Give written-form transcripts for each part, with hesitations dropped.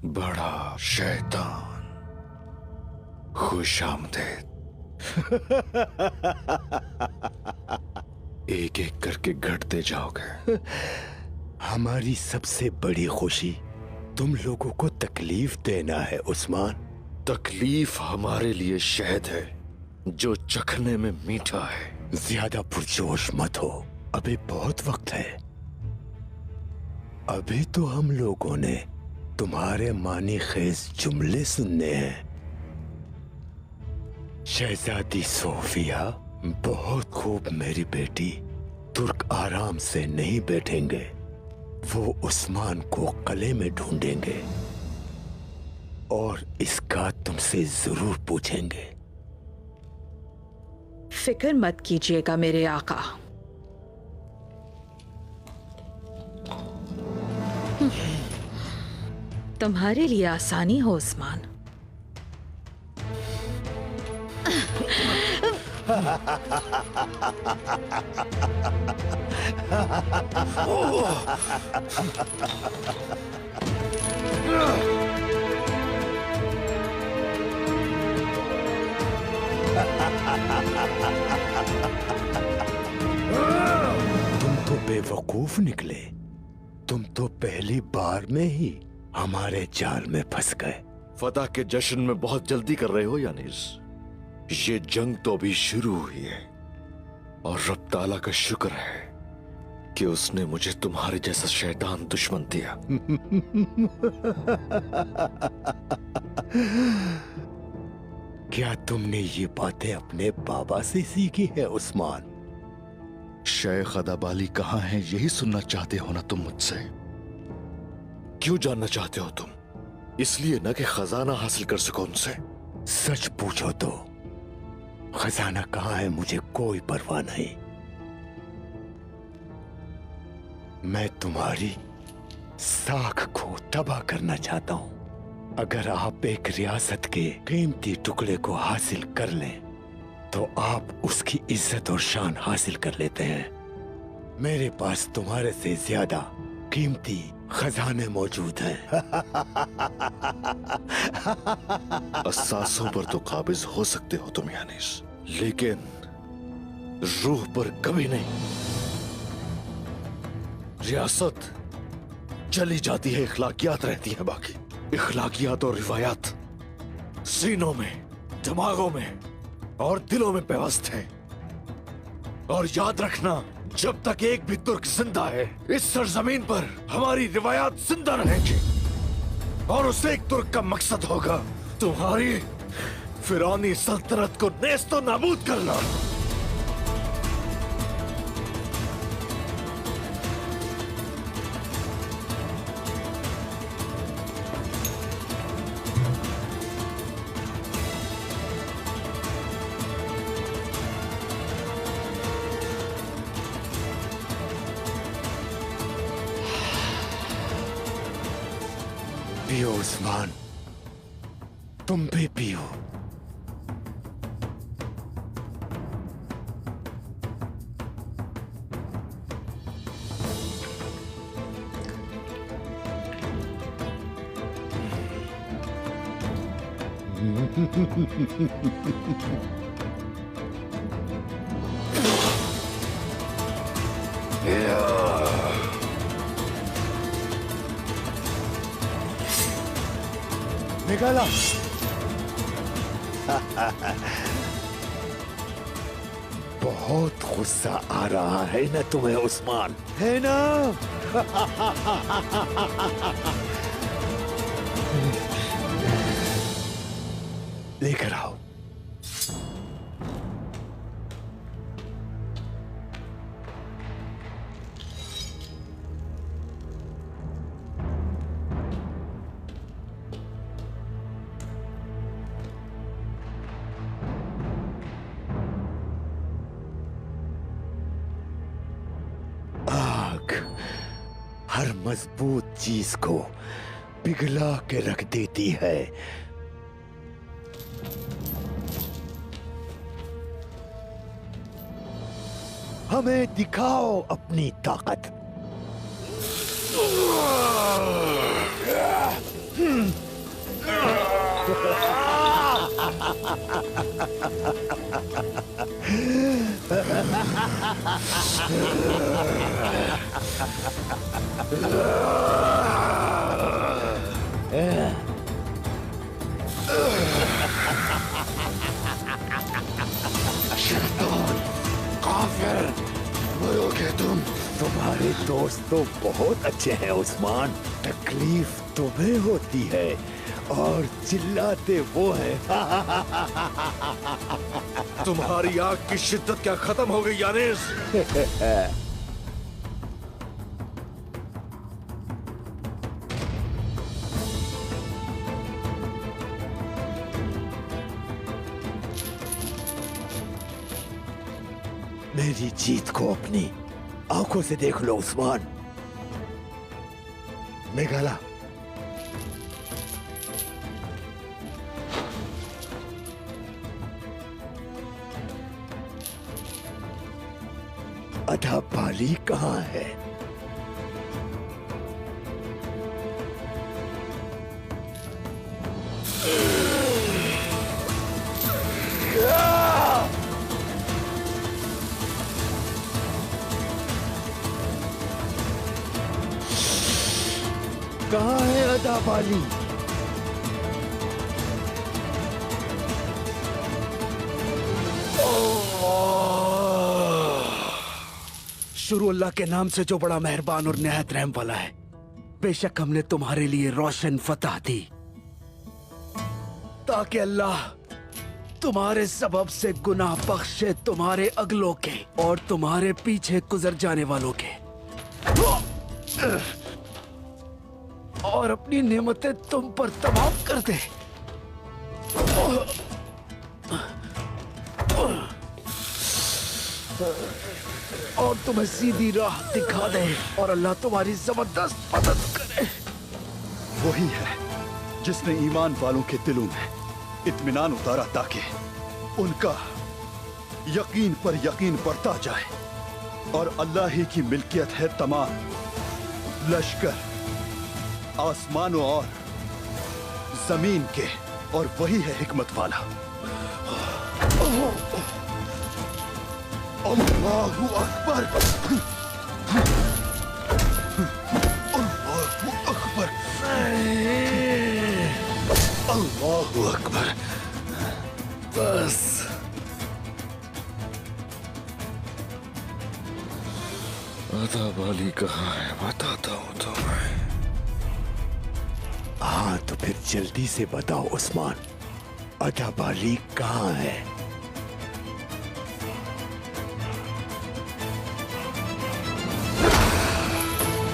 बड़ा शैतान, खुशामदीद। एक एक करके घटते जाओगे। हमारी सबसे बड़ी खुशी तुम लोगों को तकलीफ देना है उस्मान। तकलीफ हमारे लिए शहद है जो चखने में मीठा है। ज्यादा पुरजोश मत हो, अभी बहुत वक्त है। अभी तो हम लोगों ने तुम्हारे मानी खेज जुमले सुनने हैं। शहजादी सोफिया, बहुत खूब मेरी बेटी। तुर्क आराम से नहीं बैठेंगे, वो उस्मान को किले में ढूंढेंगे और इसका तुमसे जरूर पूछेंगे। फिक्र मत कीजिएगा मेरे आका। तुम्हारे लिए आसानी हो उस्मान। तुम तो बेवकूफ निकले। तुम तो पहली बार में ही हमारे जाल में फंस गए। फतह के जश्न में बहुत जल्दी कर रहे हो यानीस। ये जंग तो अभी शुरू हुई है और रब ताला का शुक्र है कि उसने मुझे तुम्हारे जैसा शैतान दुश्मन दिया। क्या तुमने ये बातें अपने बाबा से सीखी है उस्मान? शेख अदाबाली कहाँ है, यही सुनना चाहते हो ना तुम मुझसे? क्यों जानना चाहते हो तुम? इसलिए ना कि खजाना हासिल कर सको उनसे। सच पूछो तो खजाना कहाँ है मुझे कोई परवाह नहीं। मैं तुम्हारी साख को तबाह करना चाहता हूं। अगर आप एक रियासत के कीमती टुकड़े को हासिल कर लें तो आप उसकी इज्जत और शान हासिल कर लेते हैं। मेरे पास तुम्हारे से ज्यादा कीमती खजाने मौजूद हैं। असासों पर तो काबिज हो सकते हो तुम यानीस, लेकिन रूह पर कभी नहीं। रियासत चली जाती है, इखलाकियात रहती हैं बाकी। इखलाकियात और रिवायात सीनों में, दिमागों में और दिलों में पेवस्त है। और याद रखना, जब तक एक भी तुर्क जिंदा है इस सरजमीन पर हमारी रिवायात जिंदा रहेंगी। और उस एक तुर्क का मकसद होगा तुम्हारी फिरौनी सल्तनत को नेस्तो नाबूद करना। पियो उस्मान, तुम भी पियो। निकाला। बहुत गुस्सा आ रहा है ना तुम्हें उस्मान, है ना? लेकर आओ। हर मजबूत चीज को पिघला के रख देती है। हमें दिखाओ अपनी ताकत। काफिर, मरोगे तुम। तुम्हारे दोस्त तो बहुत अच्छे हैं उस्मान, तकलीफ तुम्हें होती है और चिल्लाते वो हैं। तुम्हारी आग की शिद्दत क्या खत्म हो गई यानीस? मेरी जीत को अपनी आंखों से देख लो उस्मान। मेघाला, अदापाली कहाँ है? कहाँ है अदापाली? शुरू अल्लाह के नाम से जो बड़ा मेहरबान और निहायत रहम वाला है। बेशक हमने तुम्हारे लिए रोशन फतह दी ताकि अल्लाह तुम्हारे सबब से गुनाह बख्शे तुम्हारे अगलों के और तुम्हारे पीछे गुजर जाने वालों के, और अपनी नेमतें तुम पर तमाम कर दे। और तुम्हें सीधी राह दिखा दे और अल्लाह तुम्हारी जबरदस्त मदद करे। वही है जिसने ईमान वालों के दिलों में इत्मीनान उतारा ताकि उनका यकीन पर यकीन बढ़ता जाए। और अल्लाह ही की मिल्कियत है तमाम लश्कर आसमानों और जमीन के, और वही है हिकमत वाला। अल्लाहु अकबर, अल्लाहु अकबर, अल्लाहु अकबर। बस अदापाली कहाँ है बताता हूँ तुम्हें। हाँ तो फिर जल्दी से बताओ उस्मान, अदापाली कहाँ है?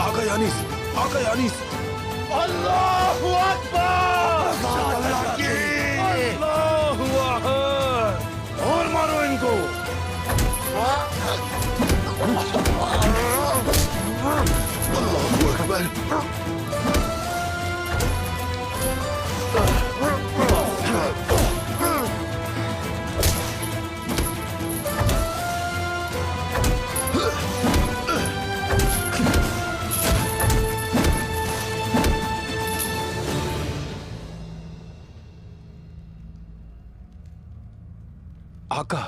आगा यानीस, आगा यानीस। अल्लाहु अकबर! और मारो इनको। अल्लाहु अकबर। आका,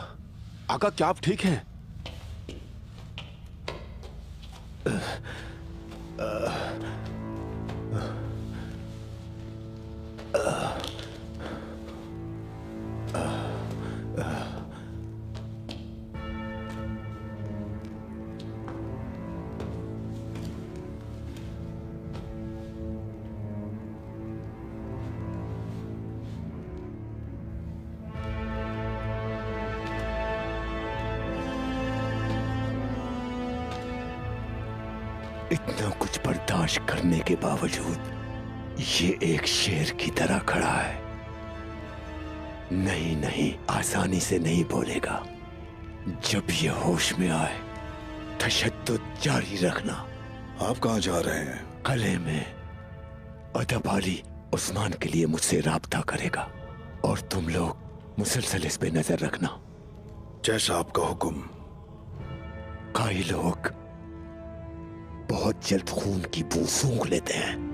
आका क्या आप ठीक हैं? इतना कुछ बर्दाश्त करने के बावजूद ये एक शेर की तरह खड़ा है। नहीं नहीं, आसानी से नहीं बोलेगा। जब ये होश में आए तशद्दुद जारी रखना। आप कहाँ जा रहे हैं? कले में अदापाली उस्मान के लिए मुझसे राब्ता करेगा और तुम लोग मुसलसल इस पे नजर रखना। जैसा आपका हुक्म। कई लोग बहुत जल्द खून की बू सूंघ लेते हैं।